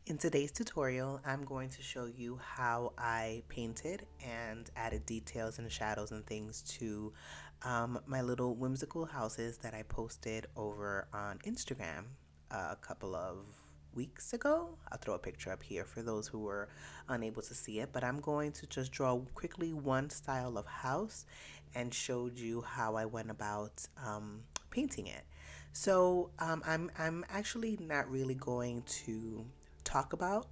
In today's tutorial, I'm going to show you how I painted and added details and shadows and things to my little whimsical houses that I posted over on Instagram a couple of weeks ago. I'll throw a picture up here for those who were unable to see it, but I'm going to just draw quickly one style of house and showed you how I went about painting it. I'm actually not really going to talk about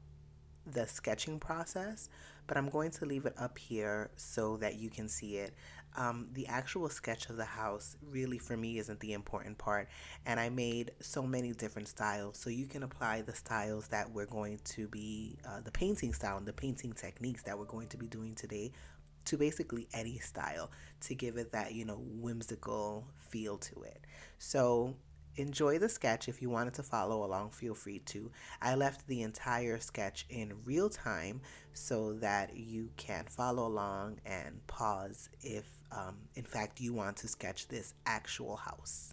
the sketching process, but I'm going to leave it up here so that you can see it. The actual sketch of the house really for me isn't the important part, and I made so many different styles, so you can apply the styles that we're going to be, the painting style and the painting techniques that we're going to be doing today to basically any style to give it that, whimsical feel to it. So enjoy the sketch. If you wanted to follow along, feel free to. I left the entire sketch in real time so that you can follow along and pause if, in fact, you want to sketch this actual house.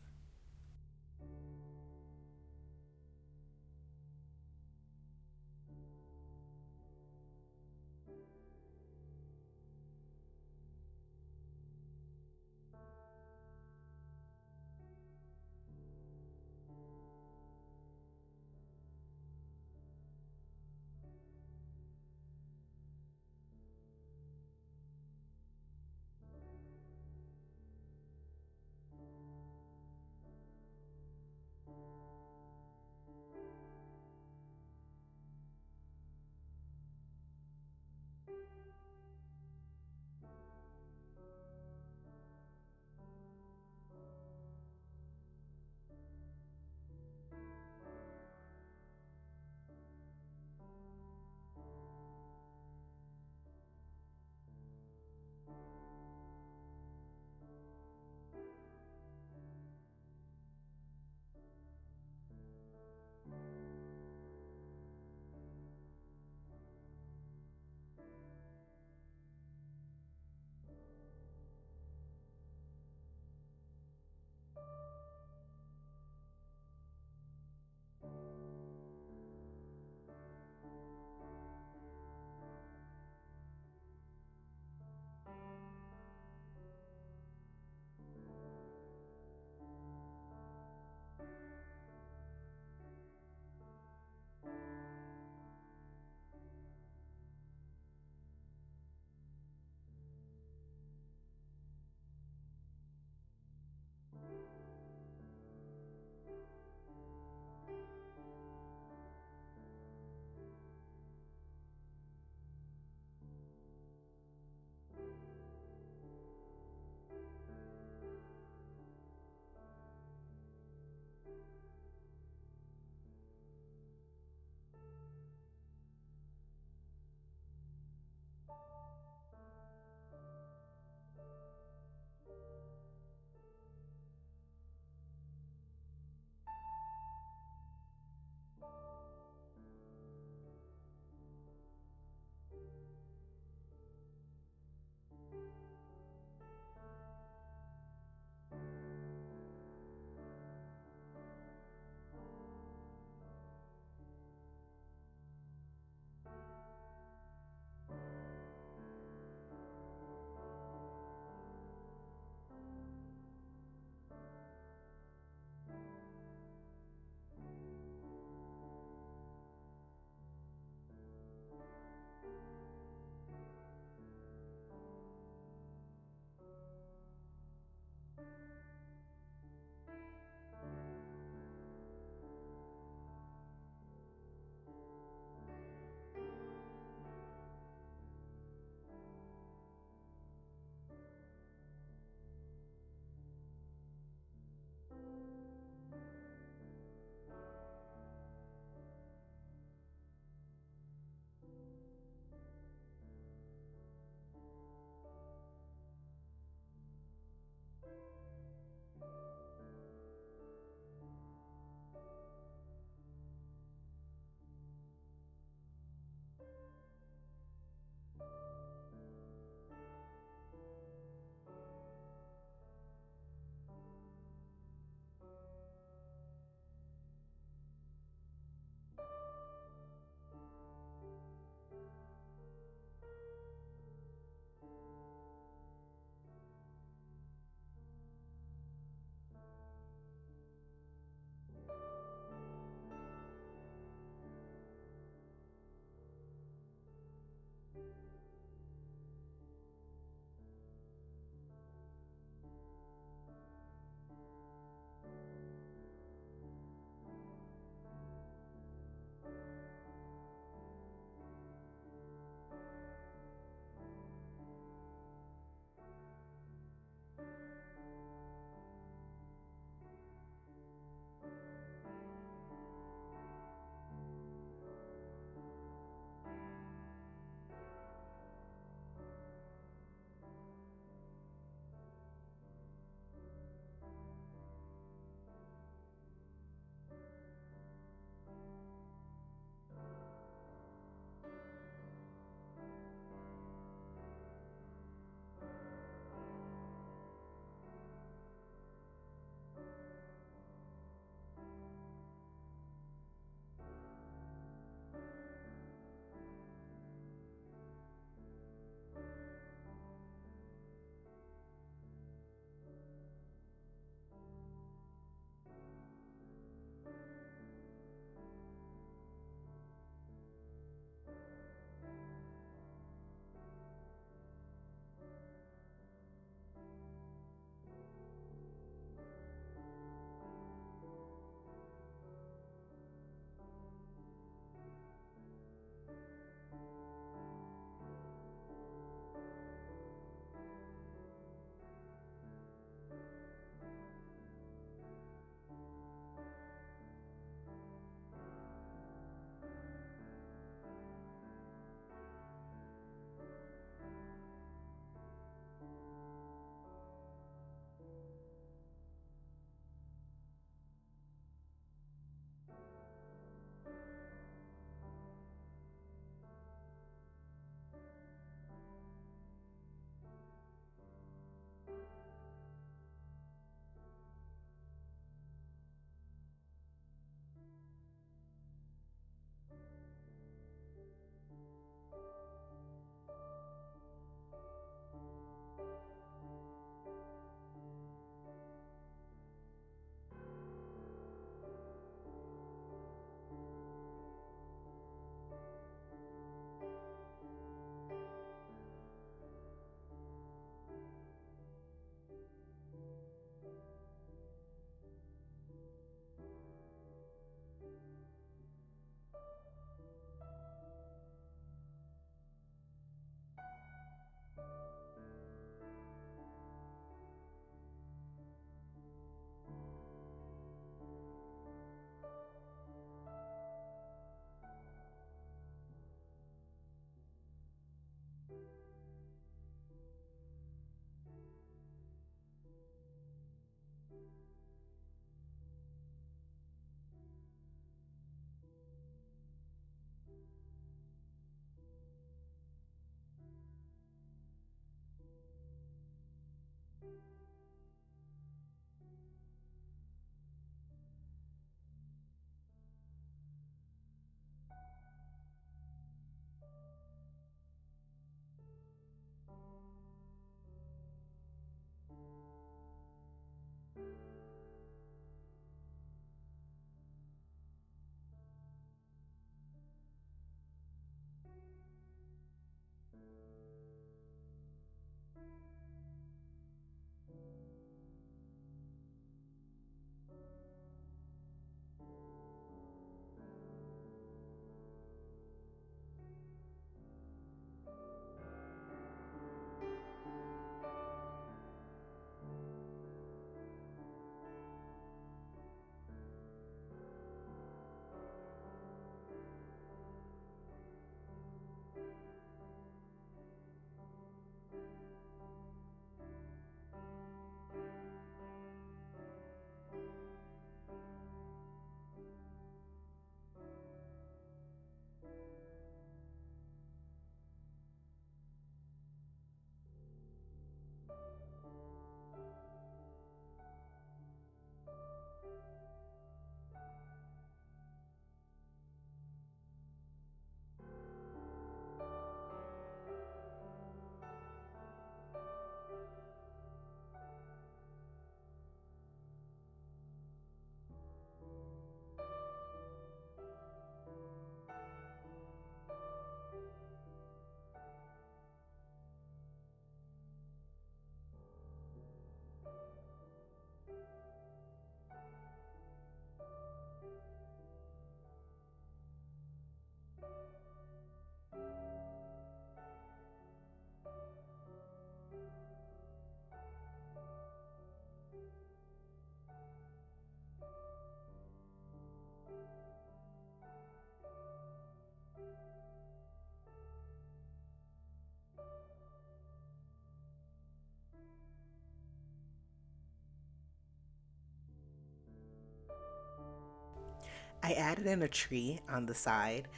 I added in a tree on the side,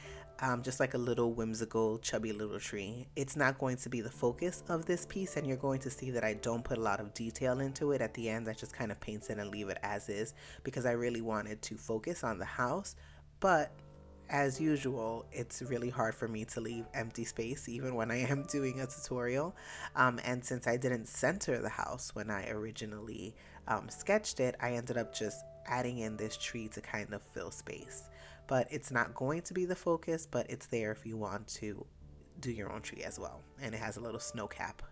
just like a little whimsical, chubby little tree. It's not going to be the focus of this piece, and you're going to see that I don't put a lot of detail into it. At the end, I just kind of paint it and leave it as is because I really wanted to focus on the house. But as usual, it's really hard for me to leave empty space even when I am doing a tutorial. And since I didn't center the house when I originally sketched it, I ended up just adding in this tree to kind of fill space. But it's not going to be the focus, but it's there if you want to do your own tree as well. And it has a little snow cap.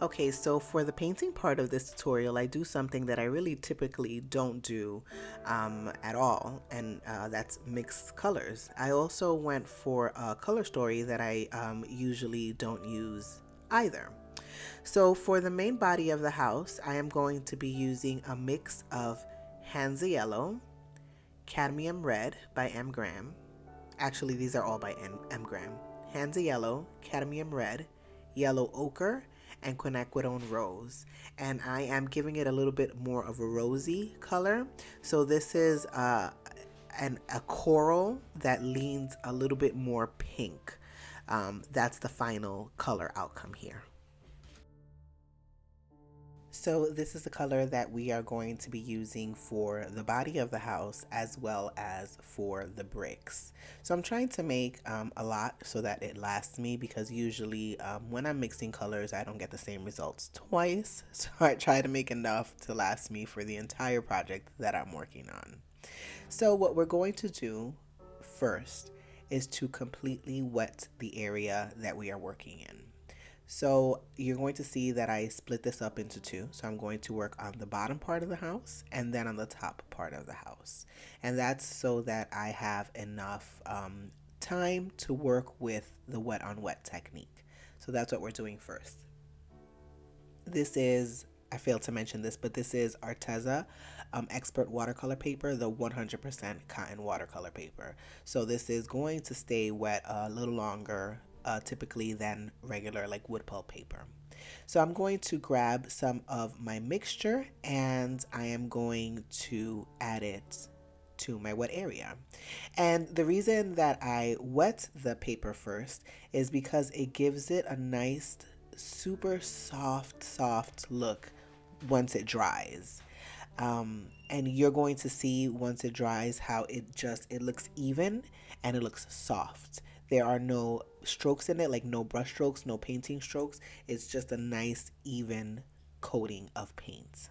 Okay, so for the painting part of this tutorial, I do something that I really typically don't do at all, and that's mix colors. I also went for a color story that I usually don't use either. So for the main body of the house, I am going to be using a mix of Hansa Yellow, Cadmium Red by M. Graham. Actually, these are all by M. Graham. Hansa Yellow, Cadmium Red, Yellow Ochre, and Quinacridone Rose. And I am giving it a little bit more of a rosy color. So this is a coral that leans a little bit more pink. That's the final color outcome here. So this is the color that we are going to be using for the body of the house as well as for the bricks. So I'm trying to make a lot so that it lasts me, because usually when I'm mixing colors I don't get the same results twice. So I try to make enough to last me for the entire project that I'm working on. So what we're going to do first is to completely wet the area that we are working in. So you're going to see that I split this up into two. So I'm going to work on the bottom part of the house and then on the top part of the house. And that's so that I have enough time to work with the wet on wet technique. So that's what we're doing first. This is, I failed to mention this, but this is Arteza Expert watercolor paper, the 100% cotton watercolor paper. So this is going to stay wet a little longer typically than regular like wood pulp paper. So I'm going to grab some of my mixture and I am going to add it to my wet area. And the reason that I wet the paper first is because it gives it a nice super soft look once it dries. And you're going to see once it dries how it looks even and it looks soft. There are no strokes in it, like no brush strokes, no painting strokes. It's just a nice even coating of paint.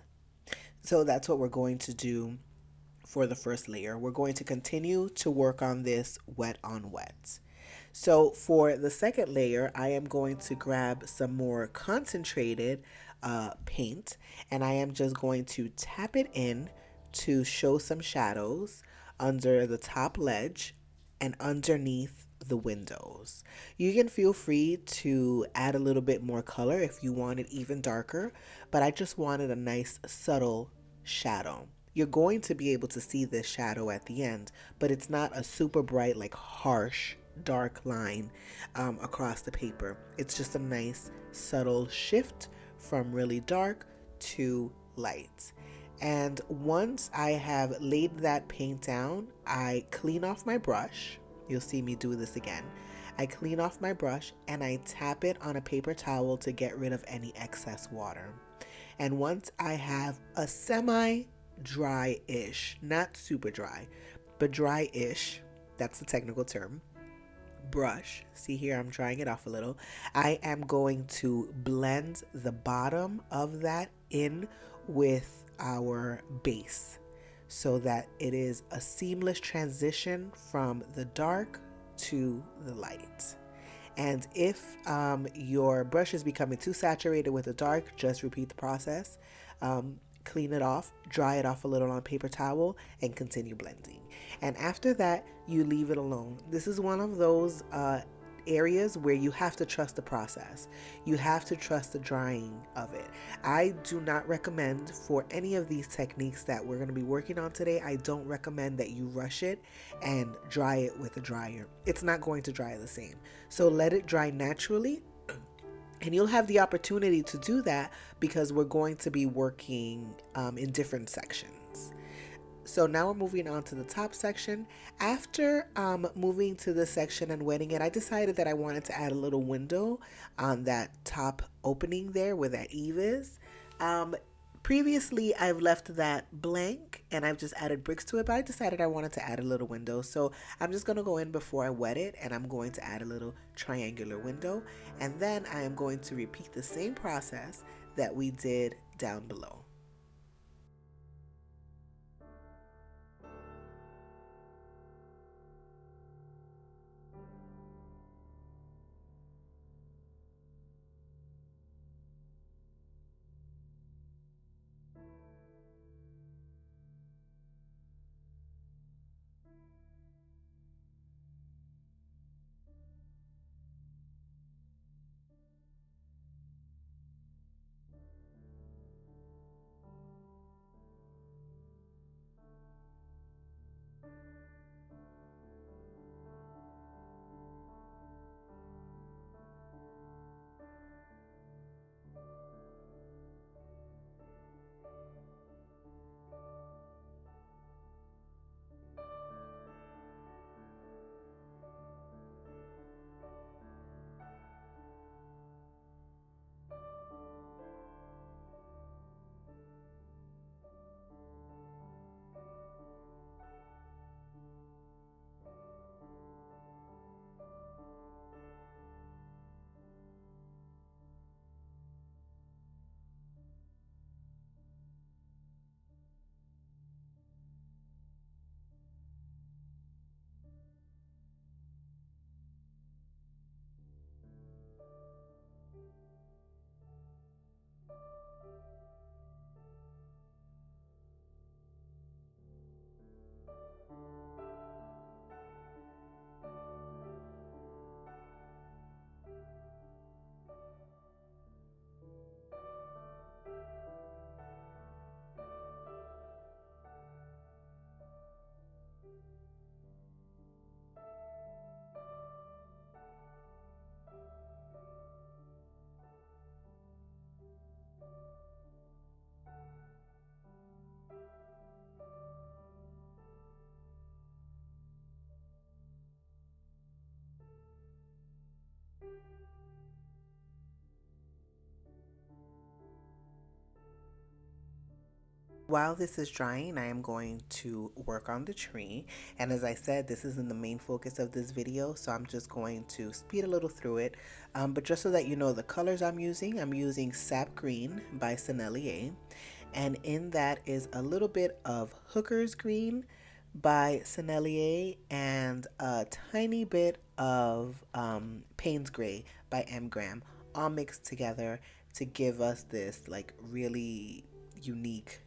So that's what we're going to do for the first layer. We're going to continue to work on this wet on wet. So for the second layer, I am going to grab some more concentrated paint, and I am just going to tap it in to show some shadows under the top ledge and underneath the windows. You can feel free to add a little bit more color if you want it even darker, but I just wanted a nice subtle shadow. You're going to be able to see this shadow at the end, but it's not a super bright, like harsh, dark line across the paper. It's just a nice subtle shift from really dark to light. And once I have laid that paint down, I clean off my brush. You'll see me do this again. I clean off my brush and I tap it on a paper towel to get rid of any excess water. And once I have a semi-dry-ish, not super dry, but dry-ish, that's the technical term, brush, see here I'm drying it off a little, I am going to blend the bottom of that in with our base so that it is a seamless transition from the dark to the light. And if your brush is becoming too saturated with the dark, just repeat the process. Clean it off, dry it off a little on a paper towel, and continue blending. And after that, you leave it alone. This is one of those areas where you have to trust the process. You have to trust the drying of it. I do not recommend for any of these techniques that we're going to be working on today, I don't recommend that you rush it and dry it with a dryer. It's not going to dry the same. So let it dry naturally And you'll have the opportunity to do that because we're going to be working in different sections. So now we're moving on to the top section. After moving to this section and wetting it, I decided that I wanted to add a little window on that top opening there where that eave is. Um, Previously, I've left that blank and I've just added bricks to it, but I decided I wanted to add a little window. So I'm just going to go in before I wet it and I'm going to add a little triangular window. And then I am going to repeat the same process that we did down below. While this is drying, I am going to work on the tree. And as I said, this isn't the main focus of this video, so I'm just going to speed a little through it. But just so that you know the colors I'm using Sap Green by Sennelier. And in that is a little bit of Hooker's Green by Sennelier and a tiny bit of Payne's Gray by M. Graham, all mixed together to give us this like really unique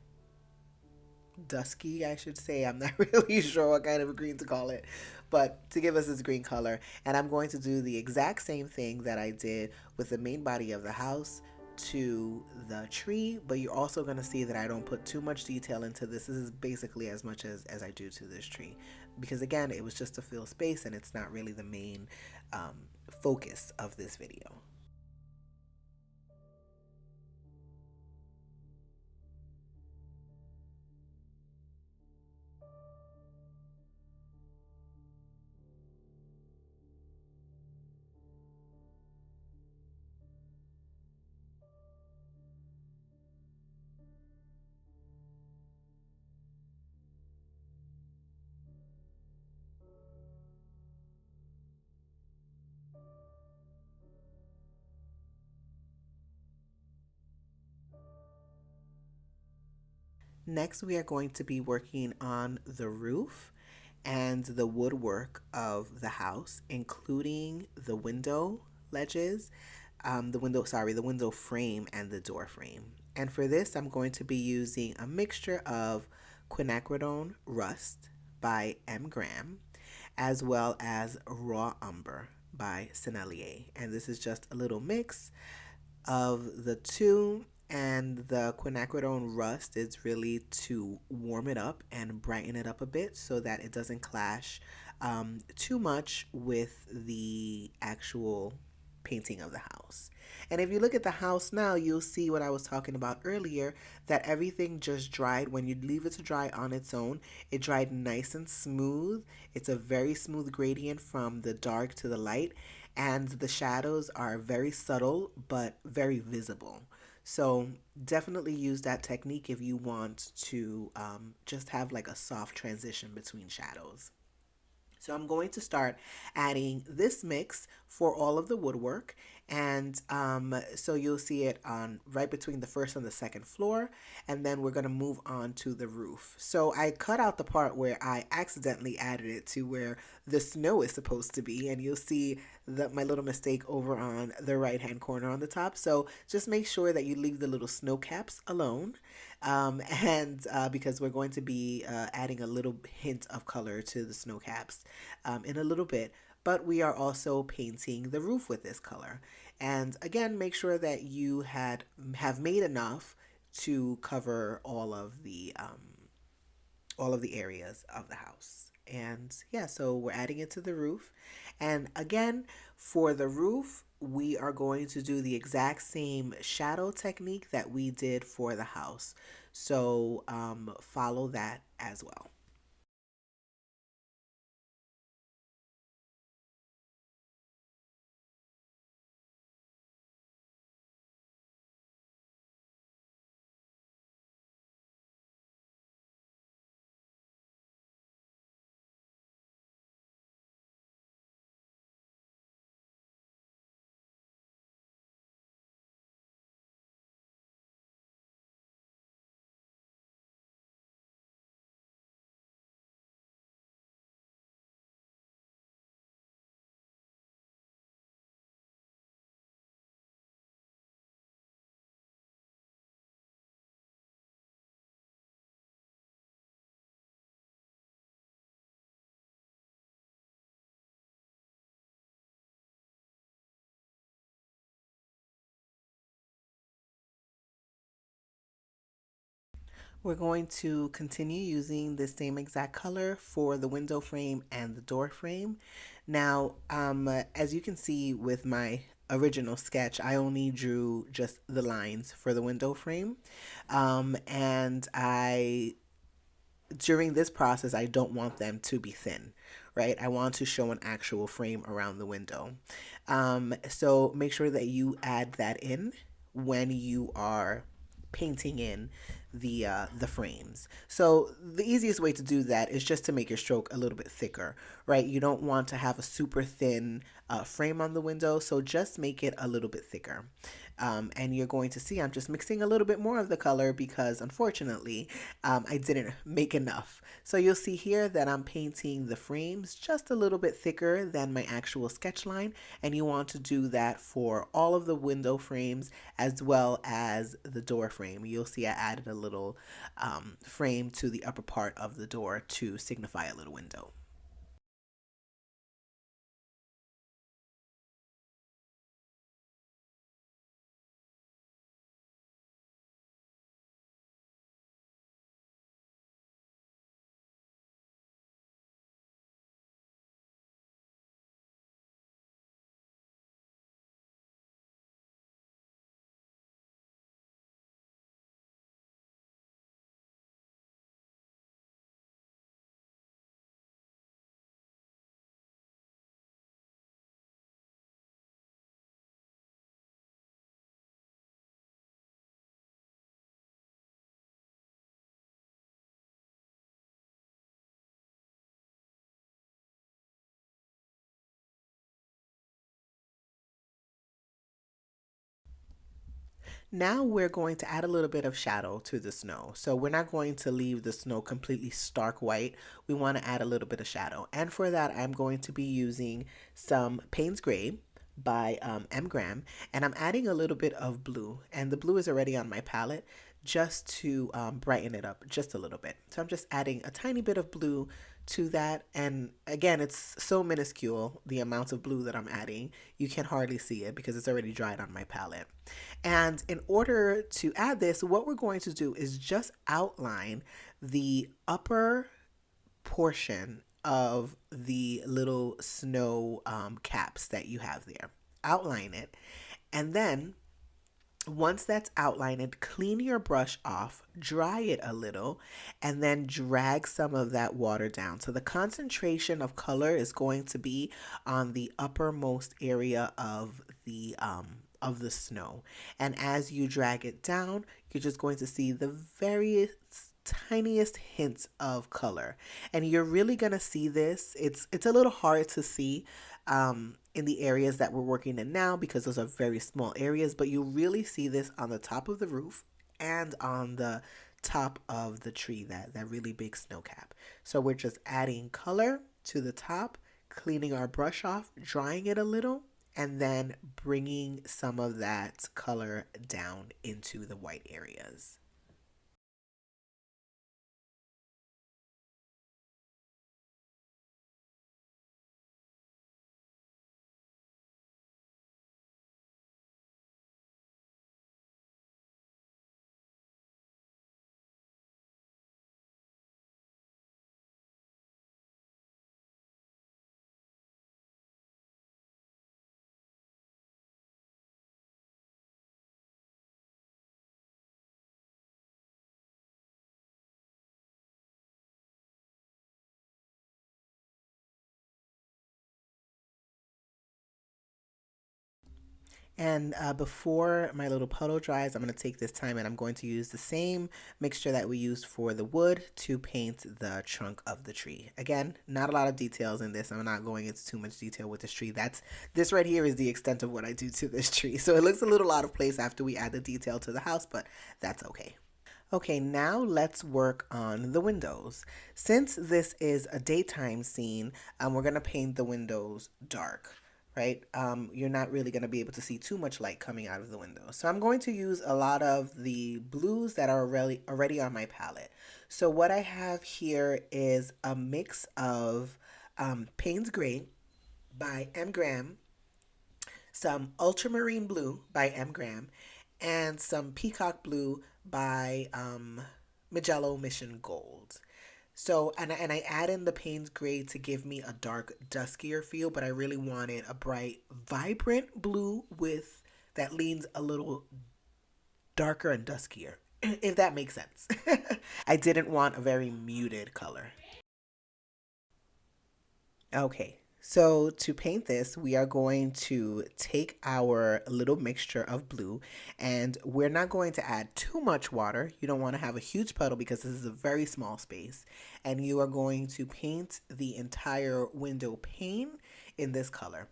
dusky, I should say. I'm not really sure what kind of a green to call it, but to give us this green color. And I'm going to do the exact same thing that I did with the main body of the house to the tree, but you're also going to see that I don't put too much detail into this. This is basically as much as I do to this tree, because again, it was just to fill space and it's not really the main focus of this video. Next, we are going to be working on the roof and the woodwork of the house, including the window ledges, the window frame and the door frame. And for this, I'm going to be using a mixture of quinacridone rust by M. Graham, as well as raw umber by Sennelier. And this is just a little mix of the two, and the quinacridone rust is really to warm it up and brighten it up a bit so that it doesn't clash too much with the actual painting of the house. And if you look at the house now, you'll see what I was talking about earlier, that everything just dried. When you leave it to dry on its own, it dried nice and smooth. It's a very smooth gradient from the dark to the light, and the shadows are very subtle but very visible. So definitely use that technique if you want to just have like a soft transition between shadows. So I'm going to start adding this mix for all of the woodwork. And so you'll see it on right between the first and the second floor. And then we're going to move on to the roof. So I cut out the part where I accidentally added it to where the snow is supposed to be. And you'll see my little mistake over on the right hand corner on the top. So just make sure that you leave the little snow caps alone. And because we're going to be adding a little hint of color to the snow caps in a little bit, but we are also painting the roof with this color. And again, make sure that you have made enough to cover all of the areas of the house. And yeah, so we're adding it to the roof. And again, for the roof, we are going to do the exact same shadow technique that we did for the house. So follow that as well. We're going to continue using the same exact color for the window frame and the door frame. Now, as you can see with my original sketch, I only drew just the lines for the window frame. And during this process, I don't want them to be thin, right? I want to show an actual frame around the window. So make sure that you add that in when you are painting in the frames. So the easiest way to do that is just to make your stroke a little bit thicker, right? You don't want to have a super thin frame on the window, so just make it a little bit thicker. And you're going to see I'm just mixing a little bit more of the color because unfortunately I didn't make enough. So you'll see here that I'm painting the frames just a little bit thicker than my actual sketch line, and you want to do that for all of the window frames as well as the door frame. You'll see I added a little frame to the upper part of the door to signify a little window. Now we're going to add a little bit of shadow to the snow. So we're not going to leave the snow completely stark white. We want to add a little bit of shadow. And for that, I'm going to be using some Payne's Gray by M. Graham, and I'm adding a little bit of blue. And the blue is already on my palette just to brighten it up just a little bit. So I'm just adding a tiny bit of blue to that. And again, it's so minuscule, the amount of blue that I'm adding. You can hardly see it because it's already dried on my palette. And in order to add this, what we're going to do is just outline the upper portion of the little snow caps that you have there. outline it. And then once that's outlined, clean your brush off, dry it a little, and then drag some of that water down. So the concentration of color is going to be on the uppermost area of the snow. And as you drag it down, you're just going to see the very tiniest hints of color. And you're really going to see this. It's a little hard to see in the areas that we're working in now because those are very small areas, but you really see this on the top of the roof and on the top of the tree, that really big snow cap. So we're just adding color to the top, cleaning our brush off, drying it a little, and then bringing some of that color down into the white areas. And before my little puddle dries, I'm going to take this time and I'm going to use the same mixture that we used for the wood to paint the trunk of the tree. Again, not a lot of details in this. I'm not going into too much detail with this tree. This right here is the extent of what I do to this tree. So it looks a little out of place after we add the detail to the house, but that's okay. Okay, now let's work on the windows. Since this is a daytime scene, we're going to paint the windows dark, right? You're not really going to be able to see too much light coming out of the window. So I'm going to use a lot of the blues that are already on my palette. So what I have here is a mix of Payne's Gray by M. Graham, some ultramarine blue by M. Graham, and some peacock blue by Magello Mission Gold. So, and I add in the Payne's Gray to give me a dark, duskier feel, but I really wanted a bright, vibrant blue with that leans a little darker and duskier, if that makes sense. I didn't want a very muted color. Okay, so to paint this, we are going to take our little mixture of blue and we're not going to add too much water. You don't want to have a huge puddle because this is a very small space. And you are going to paint the entire window pane in this color.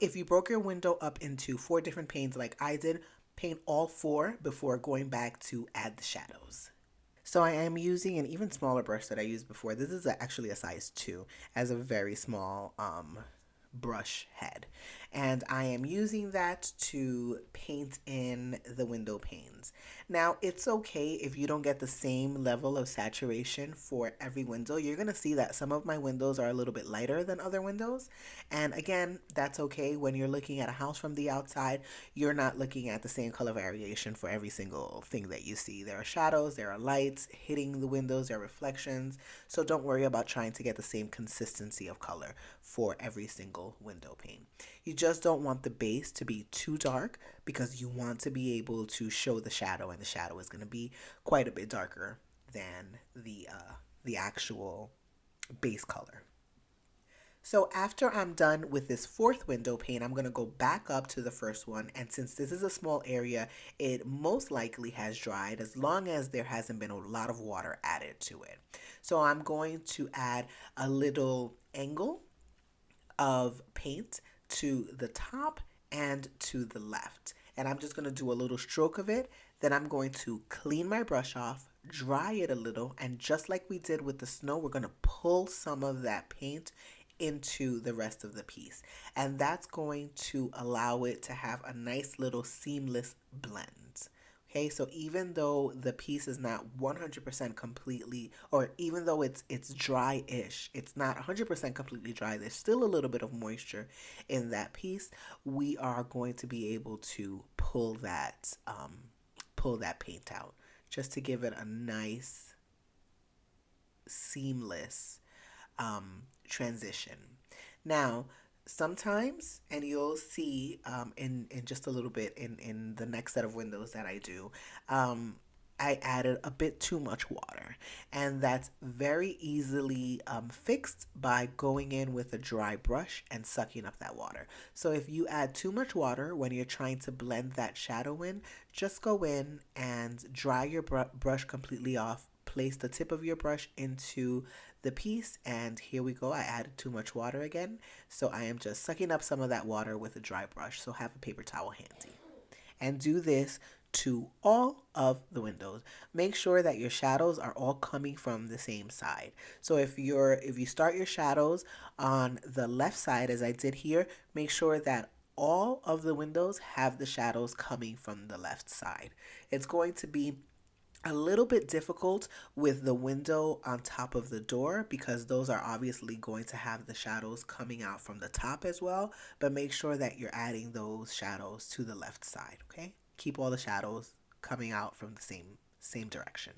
If you broke your window up into 4 different panes like I did, paint all 4 before going back to add the shadows. So I am using an even smaller brush that I used before. This is actually a size 2 as a very small brush head. And I am using that to paint in the window panes. Now, it's okay if you don't get the same level of saturation for every window. You're going to see that some of my windows are a little bit lighter than other windows. And again, that's okay. When you're looking at a house from the outside, you're not looking at the same color variation for every single thing that you see. There are shadows, there are lights hitting the windows, there are reflections. So don't worry about trying to get the same consistency of color for every single window pane. You just don't want the base to be too dark because you want to be able to show the shadow, and the shadow is going to be quite a bit darker than the actual base color. So after I'm done with this 4th window pane, I'm going to go back up to the first one. And since this is a small area, it most likely has dried as long as there hasn't been a lot of water added to it. So I'm going to add a little angle of paint to the top and to the left. And I'm just going to do a little stroke of it. Then I'm going to clean my brush off, dry it a little, and just like we did with the snow, we're going to pull some of that paint into the rest of the piece. And that's going to allow it to have a nice little seamless blend. Okay, so even though the piece is not 100% completely, or even though it's dry-ish, it's not 100% completely dry, there's still a little bit of moisture in that piece, we are going to be able to pull that paint out just to give it a nice, seamless transition. Now, sometimes, and you'll see in just a little bit in the next set of windows that I do, I added a bit too much water, and that's very easily fixed by going in with a dry brush and sucking up that water. So if you add too much water when you're trying to blend that shadow in, just go in and dry your brush completely off. Place the tip of your brush into the piece, and here we go. I added too much water again, so I am just sucking up some of that water with a dry brush. So have a paper towel handy. And do this to all of the windows. Make sure that your shadows are all coming from the same side. So if you start your shadows on the left side as I did here, make sure that all of the windows have the shadows coming from the left side. It's going to be a little bit difficult with the window on top of the door because those are obviously going to have the shadows coming out from the top as well, but make sure that you're adding those shadows to the left side, okay? Keep all the shadows coming out from the same direction.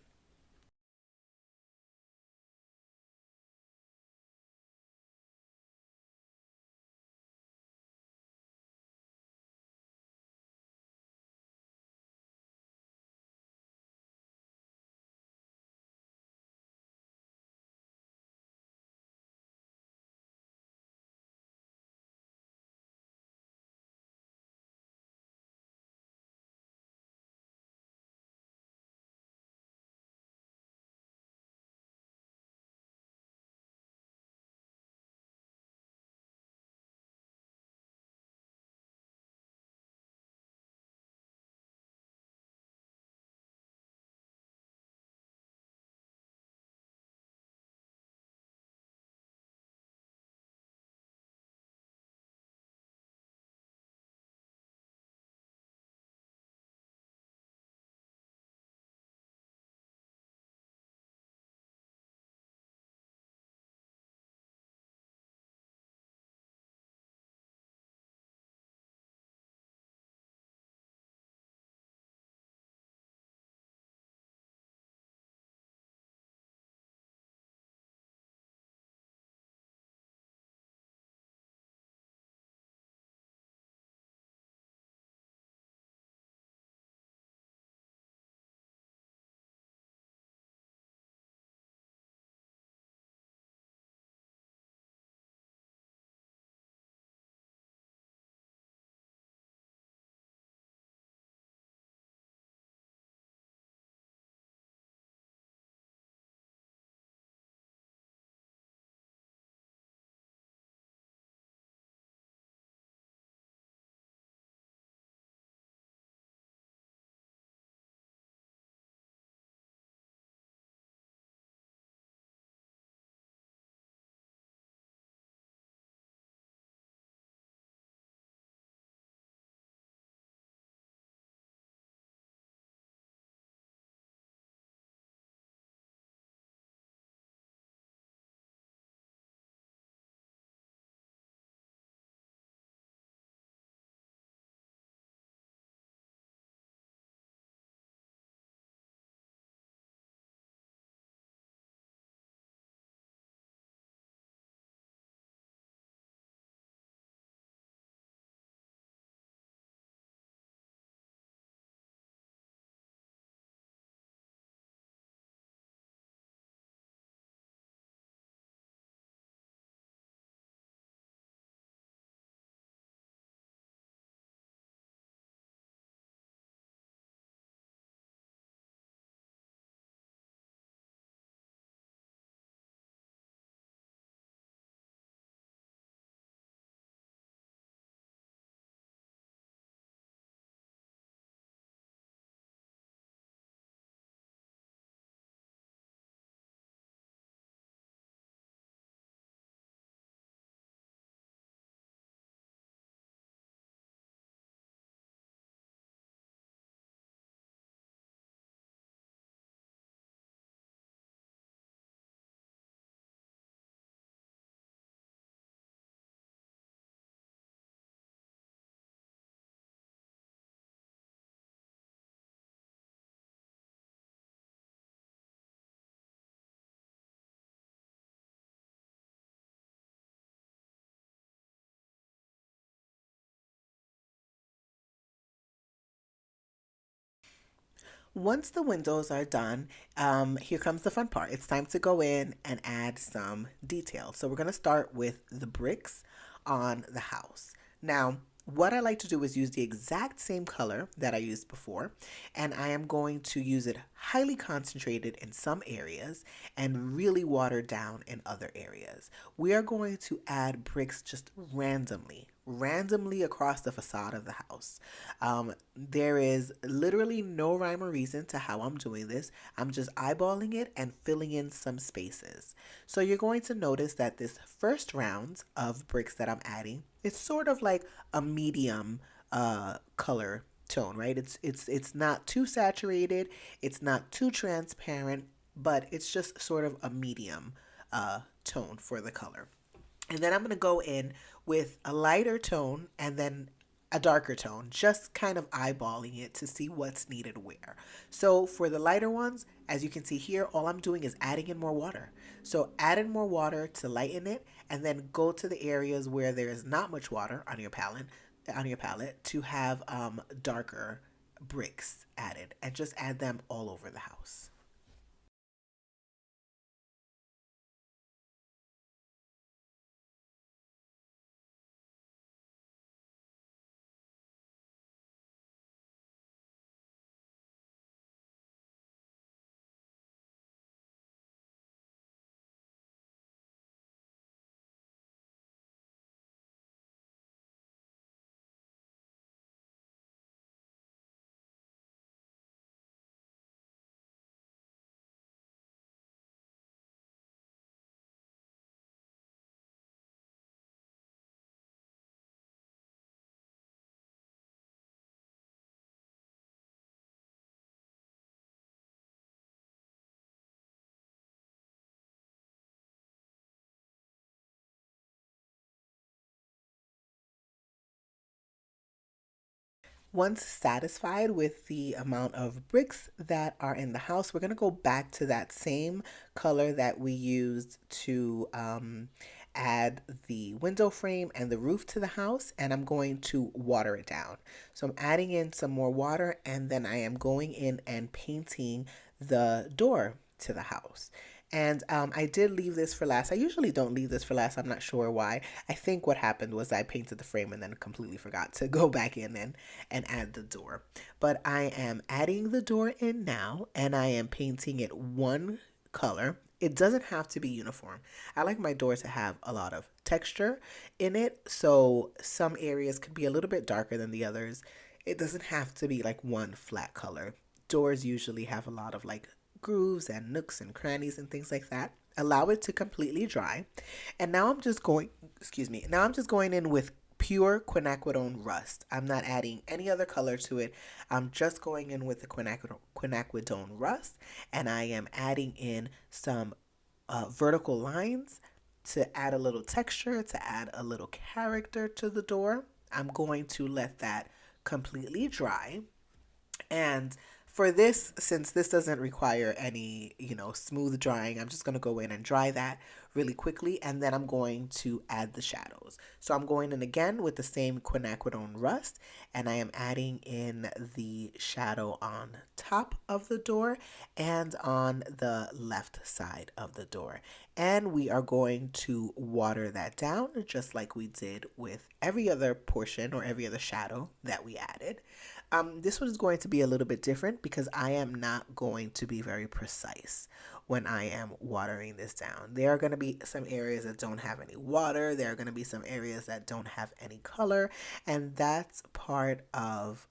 Once the windows are done, here comes the fun part. It's time to go in and add some detail. So we're going to start with the bricks on the house. Now, what I like to do is use the exact same color that I used before, and I am going to use it highly concentrated in some areas and really watered down in other areas. We are going to add bricks just randomly across the facade of the house. There is literally no rhyme or reason to how I'm doing this. I'm just eyeballing it and filling in some spaces. So you're going to notice that this first round of bricks that I'm adding, it's sort of like a medium color tone, right? It's not too saturated, it's not too transparent, but it's just sort of a medium tone for the color. And then I'm going to go in with a lighter tone and then a darker tone, just kind of eyeballing it to see what's needed where. So for the lighter ones, as you can see here, all I'm doing is adding in more water. So add in more water to lighten it, and then go to the areas where there is not much water on your palette to have darker bricks added, and just add them all over the house. Once satisfied with the amount of bricks that are in the house, we're going to go back to that same color that we used to add the window frame and the roof to the house, and I'm going to water it down. So I'm adding in some more water, and then I am going in and painting the door to the house. And I did leave this for last. I usually don't leave this for last. I'm not sure why. I think what happened was I painted the frame and then completely forgot to go back in and add the door. But I am adding the door in now, and I am painting it one color. It doesn't have to be uniform. I like my door to have a lot of texture in it, so some areas could be a little bit darker than the others. It doesn't have to be like one flat color. Doors usually have a lot of like grooves and nooks and crannies and things like that. Allow it to completely dry. And now I'm just going, excuse me, now I'm just going in with pure quinacridone rust. I'm not adding any other color to it. I'm just going in with the quinacridone rust, and I am adding in some vertical lines to add a little texture, to add a little character to the door. I'm going to let that completely dry. And for this, since this doesn't require any, smooth drying, I'm just going to go in and dry that really quickly. And then I'm going to add the shadows. So I'm going in again with the same quinacridone rust, and I am adding in the shadow on top of the door and on the left side of the door. And we are going to water that down just like we did with every other portion or every other shadow that we added. This one is going to be a little bit different because I am not going to be very precise when I am watering this down. There are going to be some areas that don't have any water. There are going to be some areas that don't have any color. And that's part of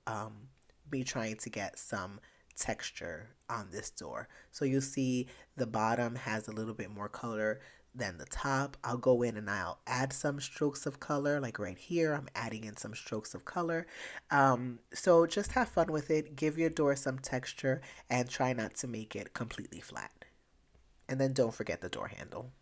me trying to get some texture on this door. So you'll see the bottom has a little bit more color than the top. I'll go in and I'll add some strokes of color, like right here, I'm adding in some strokes of color. So just have fun with it, give your door some texture, and try not to make it completely flat. And then don't forget the door handle.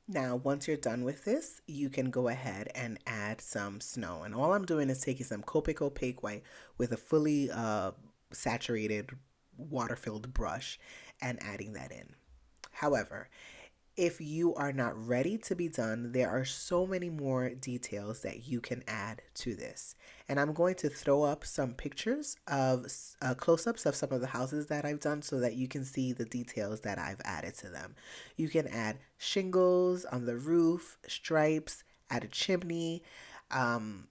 Now, once you're done with this, you can go ahead and add some snow. And all I'm doing is taking some Copic Opaque White with a fully saturated water-filled brush and adding that in. However, if you are not ready to be done, there are so many more details that you can add to this. And I'm going to throw up some pictures of close-ups of some of the houses that I've done so that you can see the details that I've added to them. You can add shingles on the roof, stripes, add a chimney, um,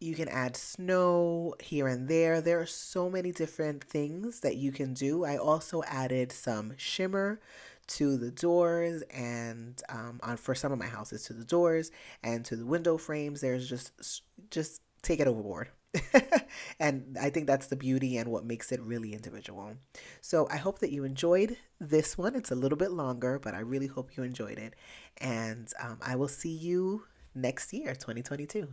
you can add snow here and there. There are so many different things that you can do. I also added some shimmer to the doors and on for some of my houses to the doors and to the window frames. There's just take it overboard. And I think that's the beauty and what makes it really individual. So I hope that you enjoyed this one. It's a little bit longer, but I really hope you enjoyed it. And I will see you next year, 2022.